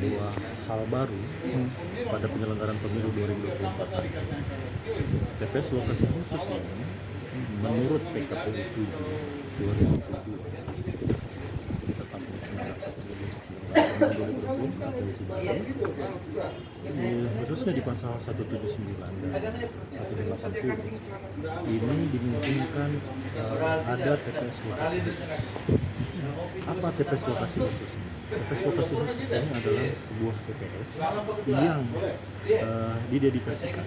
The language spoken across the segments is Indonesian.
sebuah hal baru pada penyelenggaraan pemilu 2024 hari ini. TPS lokasi khusus ini menurut PKPU 7 2022 tentang penyusunan daftar pemilih pemilu 2024 revisi baru, khususnya di pasal 179 dan 180 ini dimungkinkan ada TPS lokasi khusus. Apa TPS lokasi khusus? TPS lokasi khusus ini adalah sebuah TPS yang didedikasikan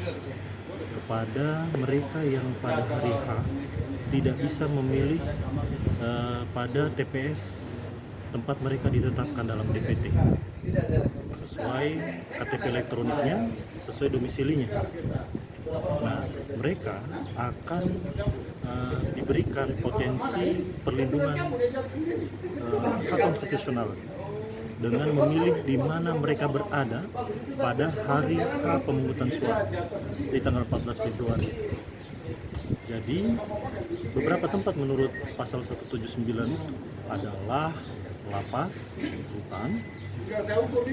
kepada mereka yang pada hari H tidak bisa memilih pada TPS tempat mereka ditetapkan dalam DPT sesuai KTP elektroniknya, sesuai domisilinya. Nah, mereka akan diberikan potensi perlindungan hak konstitusional dengan memilih di mana mereka berada pada hari H pemungutan suara di tanggal 14 Februari. Jadi, beberapa tempat menurut pasal 179 itu adalah lapas, rutan,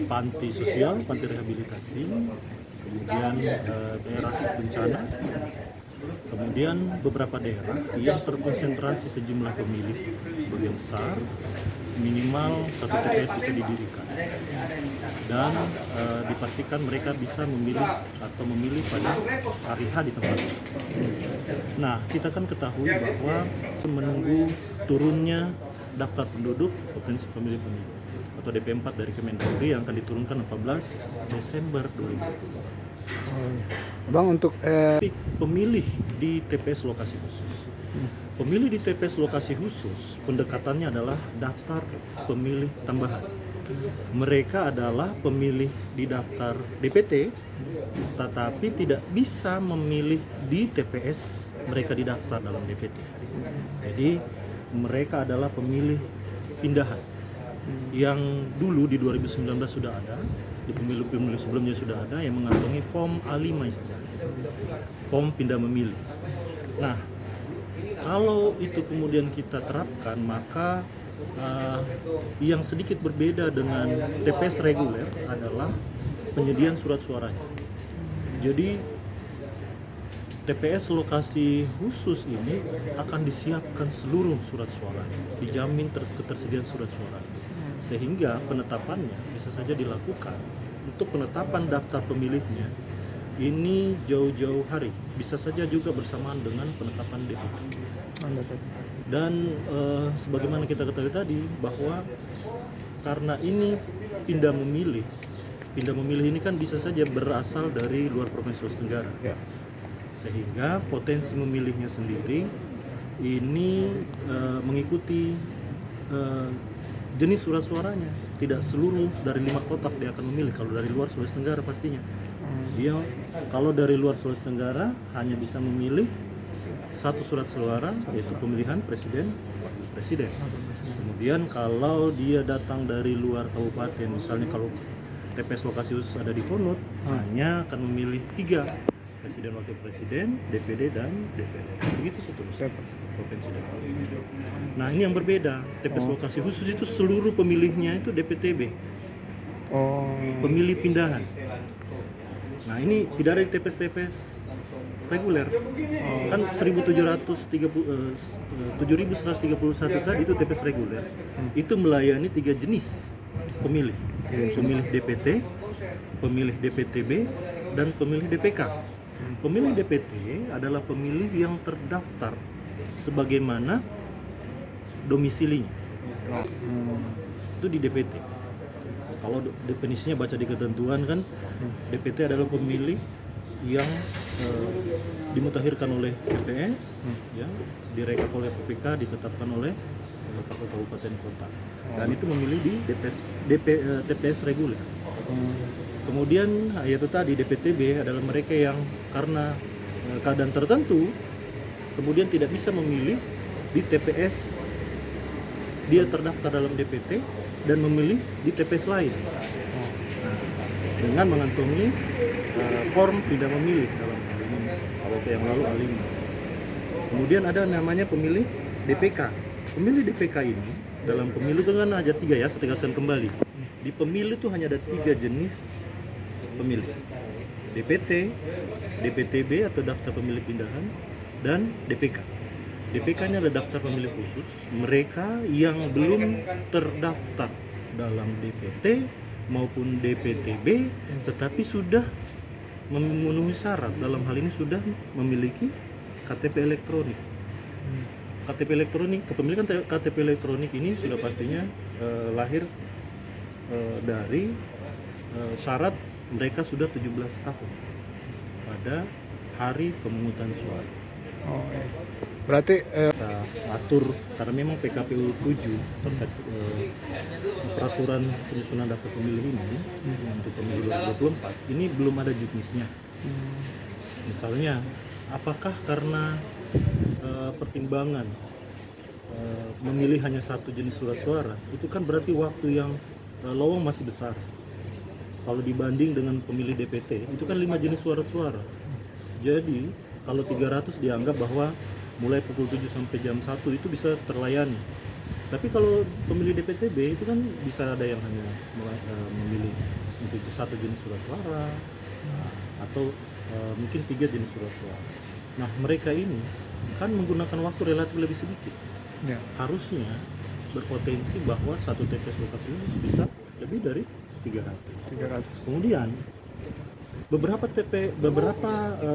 panti sosial, panti rehabilitasi, kemudian daerah bencana, kemudian beberapa daerah yang terkonsentrasi sejumlah pemilih sebagian besar, minimal satu TPS bisa didirikan dan dipastikan mereka bisa memilih atau memilih pada hari H di tempat. Nah, kita kan ketahui bahwa menunggu turunnya daftar penduduk potensi pemilih atau DP4 dari Kemendagri yang akan diturunkan 14 Desember 2020. Bang, untuk pemilih di TPS lokasi khusus. Pemilih di TPS lokasi khusus pendekatannya adalah daftar pemilih tambahan. Mereka adalah pemilih di daftar DPT, tetapi tidak bisa memilih di TPS mereka didaftar dalam DPT. Jadi mereka adalah pemilih pindahan yang dulu di 2019 sudah ada, di pemilu-pemilu sebelumnya sudah ada yang mengantongi form A5 istilahnya, form pindah memilih. Nah, kalau itu kemudian kita terapkan, maka yang sedikit berbeda dengan TPS reguler adalah penyediaan surat suaranya. Jadi TPS lokasi khusus ini akan disiapkan seluruh surat suara, dijamin ketersediaan surat suara, sehingga penetapannya bisa saja dilakukan untuk penetapan daftar pemilihnya ini jauh-jauh hari, bisa saja juga bersamaan dengan penetapan DPT. Dan sebagaimana kita ketahui tadi bahwa karena ini pindah memilih ini kan bisa saja berasal dari luar Provinsi Sulawesi Tenggara. Sehingga potensi memilihnya sendiri ini mengikuti jenis surat suaranya. Tidak seluruh dari 5 kotak dia akan memilih. Kalau dari luar Sulawesi Tenggara pastinya dia, kalau dari luar Sulawesi Tenggara hanya bisa memilih satu surat suara, yaitu pemilihan presiden, wakil presiden. Kemudian kalau dia datang dari luar kabupaten, misalnya kalau TPS lokasi khusus ada di Konut, hanya akan memilih 3, presiden, wakil presiden, DPD dan DPD. Begitu seterusnya provinsi dan kabupaten. Nah, ini yang berbeda. TPS lokasi khusus itu seluruh pemilihnya itu DPTB. Pemilih pindahan. Nah, ini tidak ada di TPS reguler. Kan 7.131 tadi itu TPS reguler. Itu melayani 3 jenis pemilih. Pemilih DPT, pemilih DPTB, dan pemilih DPK. Pemilih DPT adalah pemilih yang terdaftar sebagaimana domisilinya. Itu di DPT. Kalau definisinya baca di ketentuan kan, DPT adalah pemilih yang dimutakhirkan oleh TPS, ya, direkap oleh PPK, ditetapkan oleh kabupaten kota, dan itu memilih di TPS reguler. Kemudian yaitu tadi DPTB adalah mereka yang karena keadaan tertentu kemudian tidak bisa memilih di TPS dia terdaftar dalam DPT dan memilih di TPS lain. Dengan mengantongi form pindah memilih dalam hal ini, kalau yang lalu A5. Kemudian ada namanya pemilih DPK. Pemilih DPK ini dalam pemilu dengan aja 3 ya, saya tegaskan kembali. Di pemilih itu hanya ada 3 jenis pemilih. DPT, DPTB atau daftar pemilih pindahan, dan DPK. DPK-nya ada daftar pemilih khusus, mereka yang belum terdaftar dalam DPT maupun DPTB tetapi sudah memenuhi syarat, dalam hal ini sudah memiliki KTP elektronik. KTP elektronik, kepemilikan KTP elektronik ini sudah pastinya lahir dari syarat mereka sudah 17 tahun pada hari pemungutan suara. Oh, iya. Berarti Kita atur karena memang PKPU 7 terkait peraturan penyusunan daftar pemilih ini untuk pemilu 2024 ini belum ada juknisnya. Misalnya, apakah karena pertimbangan memilih hanya satu jenis surat suara, itu kan berarti waktu yang lowong masih besar. Kalau dibanding dengan pemilih DPT, itu kan 5 jenis suara. Jadi, kalau 300 dianggap bahwa mulai pukul 7 sampai jam 1 itu bisa terlayani. Tapi kalau pemilih DPTB itu kan bisa ada yang hanya memilih untuk satu jenis surat suara atau mungkin 3 jenis surat suara. Nah, mereka ini kan menggunakan waktu relatif lebih sedikit. ya. Harusnya berpotensi bahwa satu TPS lokasi khusus bisa lebih dari 300. 300. Kemudian beberapa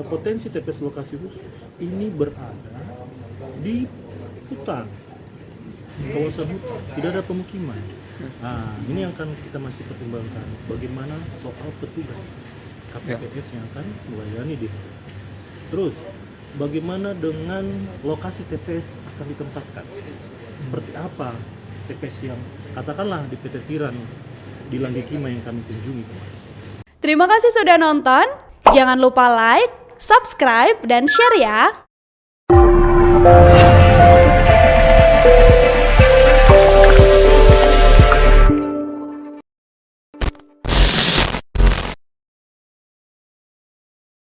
potensi TPS lokasi khusus ini berada di hutan, kawasan hutan, tidak ada pemukiman. Nah, ini yang akan kita masih pertimbangkan, bagaimana soal petugas KPPS yang akan melayani di hutan. Terus, bagaimana dengan lokasi TPS akan ditempatkan? Seperti apa TPS yang katakanlah di PT Tiran di Langgikima yang kami kunjungi. Terima kasih sudah nonton. Jangan lupa like, subscribe, dan share ya.